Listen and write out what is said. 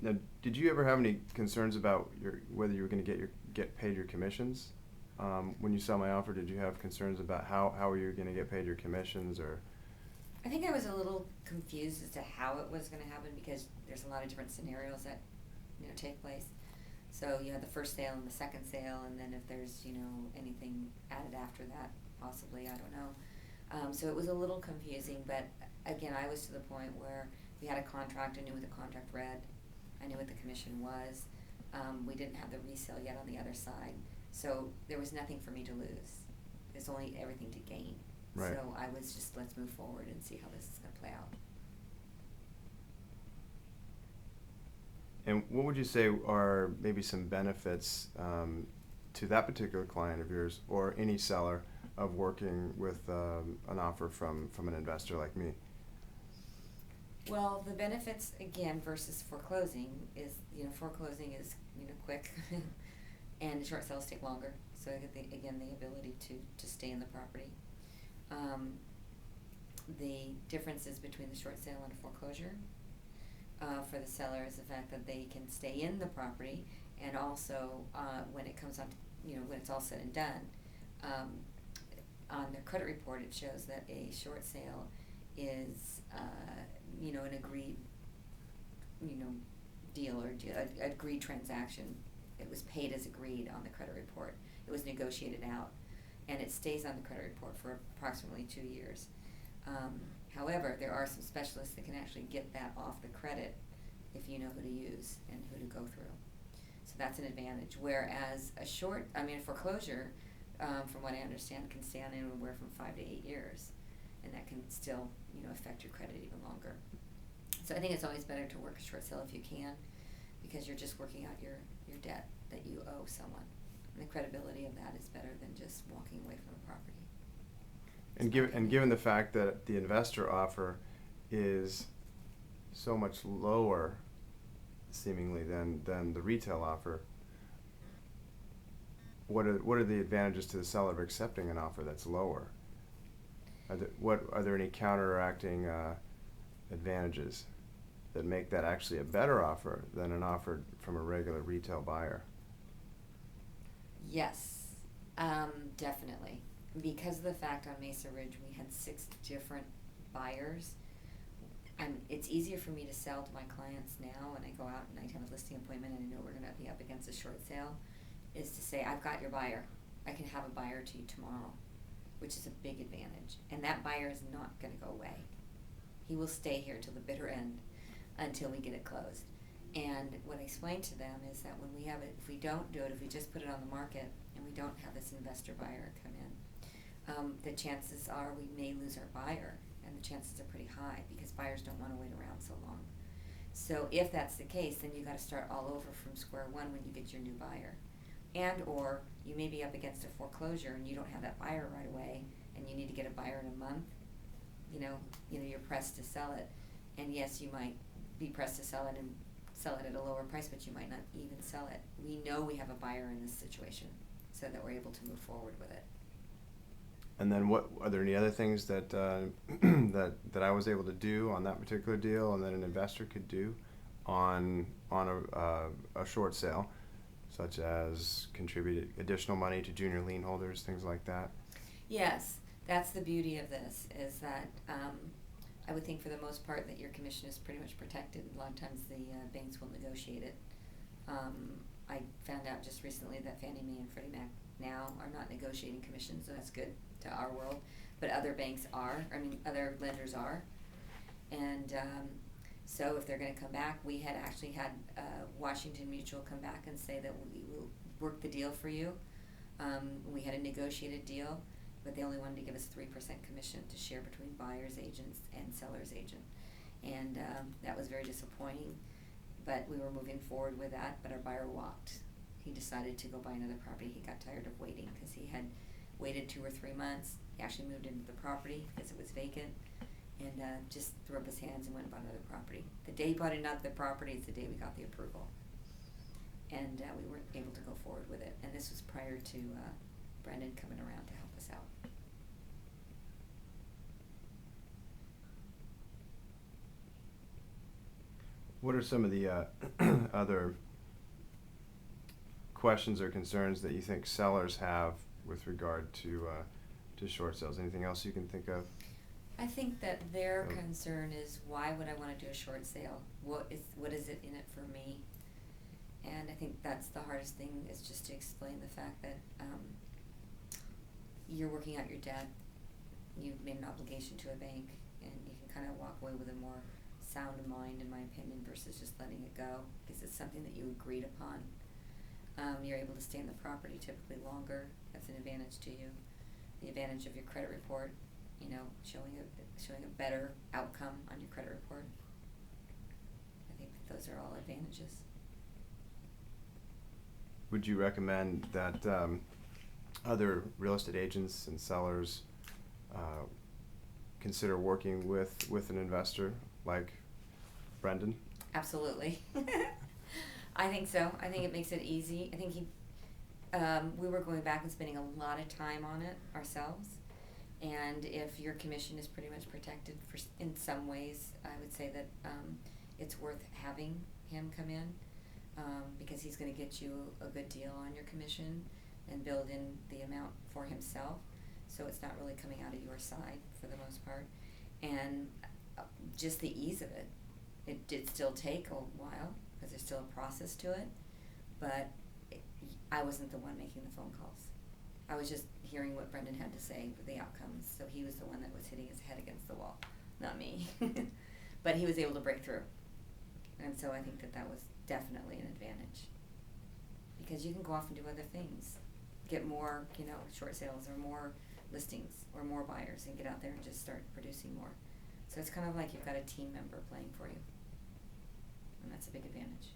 Now, did you ever have any concerns about whether you were going to get paid your commissions? When you saw my offer, did you have concerns about how were you going to get paid your commissions, or? I think I was a little confused as to how it was gonna happen because there's a lot of different scenarios that, take place. So you have the first sale and the second sale, and then if there's, anything added after that, possibly, I don't know. So it was a little confusing, but again, I was to the point where we had a contract, I knew what the contract read, I knew what the commission was. We didn't have the resale yet on the other side, so there was nothing for me to lose. There's only everything to gain. Right. So I was just, let's move forward and see how this is gonna play out. And what would you say are maybe some benefits to that particular client of yours, or any seller, of working with an offer from an investor like me? Well, the benefits, again, versus foreclosing is, foreclosing is, quick, and short sales take longer, so I get again, the ability to stay in the property. The differences between the short sale and a foreclosure, for the seller, is the fact that they can stay in the property, and also, when it comes on, when it's all said and done, on their credit report, it shows that a short sale is, an agreed, deal or agreed transaction. It was paid as agreed on the credit report. It was negotiated out, and it stays on the credit report for approximately 2 years. However, there are some specialists that can actually get that off the credit if you know who to use and who to go through. So that's an advantage. Whereas a foreclosure, from what I understand, can stay on anywhere from 5 to 8 years, and that can still, affect your credit even longer. So I think it's always better to work a short sale if you can, because you're just working out your debt that you owe someone. And the credibility of that is better than just walking away from a property. And given the fact that the investor offer is so much lower, seemingly, than the retail offer, what are the advantages to the seller of accepting an offer that's lower? Are there any counteracting advantages that make that actually a better offer than an offer from a regular retail buyer? Yes, definitely. Because of the fact on Mesa Ridge we had 6 different buyers, it's easier for me to sell to my clients now when I go out and I have a listing appointment and I know we're going to be up against a short sale, is to say, I've got your buyer. I can have a buyer to you tomorrow, which is a big advantage. And that buyer is not going to go away. He will stay here till the bitter end until we get it closed. And what I explained to them is that when we have it, if we don't do it, if we just put it on the market and we don't have this investor buyer come in, the chances are we may lose our buyer, and the chances are pretty high because buyers don't want to wait around so long. So if that's the case, then you got to start all over from square one when you get your new buyer. And or you may be up against a foreclosure and you don't have that buyer right away, and you need to get a buyer in a month. You're pressed to sell it, and yes, you might be pressed to sell it and sell it at a lower price, but you might not even sell it. We know we have a buyer in this situation, so that we're able to move forward with it. And then what are there any other things that that I was able to do on that particular deal, and that an investor could do on a short sale, such as contribute additional money to junior lien holders, things like that? Yes, that's the beauty of this, is that I would think for the most part that your commission is pretty much protected. A lot of times the banks will negotiate it. I found out just recently that Fannie Mae and Freddie Mac now are not negotiating commissions, so that's good to our world. But other banks are, other lenders are. And so if they're going to come back, we had actually had Washington Mutual come back and say that we will work the deal for you. We had a negotiated deal, but they only wanted to give us 3% commission to share between buyer's agents and seller's agent. And that was very disappointing, but we were moving forward with that, but our buyer walked. He decided to go buy another property. He got tired of waiting because he had waited 2 or 3 months. He actually moved into the property because it was vacant, and just threw up his hands and went and bought another property. The day he bought another property is the day we got the approval. And we weren't able to go forward with it. And this was prior to Brendan coming around to help us out. What are some of the other questions or concerns that you think sellers have with regard to short sales? Anything else you can think of? I think that their Oh. concern is, why would I want to do a short sale? What is it in it for me? And I think that's the hardest thing, is just to explain the fact that you're working out your debt. You've made an obligation to a bank, and you can kind of walk away with a more sound mind, in my opinion, versus just letting it go, because it's something that you agreed upon. You're able to stay in the property typically longer. That's an advantage to you. The advantage of your credit report, you know, showing a better outcome on your credit report. I think that those are all advantages. Would you recommend that other real estate agents and sellers consider working with an investor like Brendan? Absolutely. I think so. I think it makes it easy. I think we were going back and spending a lot of time on it ourselves. And if your commission is pretty much protected in some ways, I would say that it's worth having him come in, because he's going to get you a good deal on your commission and build in the amount for himself. So it's not really coming out of your side for the most part. And just the ease of it. It did still take a while, because there's still a process to it, but I wasn't the one making the phone calls. I was just hearing what Brendan had to say with the outcomes, so he was the one that was hitting his head against the wall, not me. But he was able to break through, and so I think that that was definitely an advantage, because you can go off and do other things, get more, you know, short sales or more listings or more buyers, and get out there and just start producing more. So it's kind of like you've got a team member playing for you. And that's a big advantage.